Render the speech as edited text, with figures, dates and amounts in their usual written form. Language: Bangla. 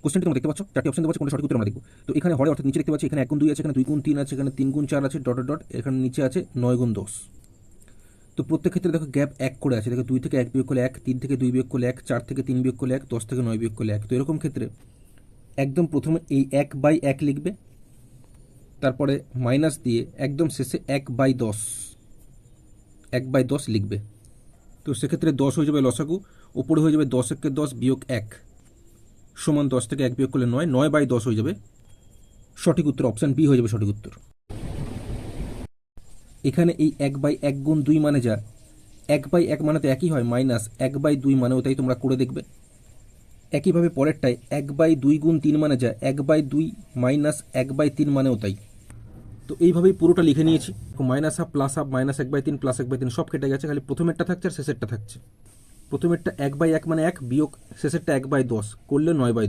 কোশ্চেনটি তোমরা দেখতে পাচ্ছ, চারটি অপশন দেওয়া আছে, কোনটা সঠিক উত্তর আমরা দেখব। তো এখানে হরে অর্থাৎ নিচে দেখতে পাচ্ছি এখানে 1 গুণ 2 আছে, এখানে 2 গুণ 3 আছে, এখানে 3 গুণ 4 আছে, ডট ডট ডট, এখানে নিচে আছে 9 গুণ 10। তো প্রত্যেক ক্ষেত্রে দেখো গ্যাপ 1 করে আছে, দেখো 2 থেকে 1 বিয়োগ করলে 1, 3 থেকে 2 বিয়োগ করলে 1, 4 থেকে 3 বিয়োগ করলে 1, 10 থেকে 9 বিয়োগ করলে 1। তো এরকম ক্ষেত্রে একদম প্রথমে এই 1/1 লিখবে, তারপরে মাইনাস দিয়ে একদম শেষে 1/10 1/10 লিখবে। তো সেক্ষেত্রে 10 হয়ে যাবে লসাগু, ওপরে হয়ে যাবে 10 একে 10 বিয়োগ 1 সমান 10 থেকে 1 বিয়োগ করলে 9, 9/10 হয়ে যাবে সঠিক উত্তর। অপশান বি হয়ে যাবে সঠিক উত্তর। এখানে এই 1/1 গুণ 2 মানে যা 1/1 মানে তো একই হয়, মাইনাস 1/2 মানেও তাই, তোমরা করে দেখবে। একইভাবে পরেরটায় 1/2 গুণ 3 মানে যা 1/2 মাইনাস 1/3 মানেও তাই। তো এইভাবেই পুরোটা লিখে নিয়েছি, minus half plus half, minus 1/3 plus 1/3 সব কেটে গেছে, খালি প্রথমেরটা থাকছে আর শেষেরটা থাকছে। প্রথমেরটা 1/1 মানে 1 বিয়োগ শেষেরটা 1/10 করলে 9/10।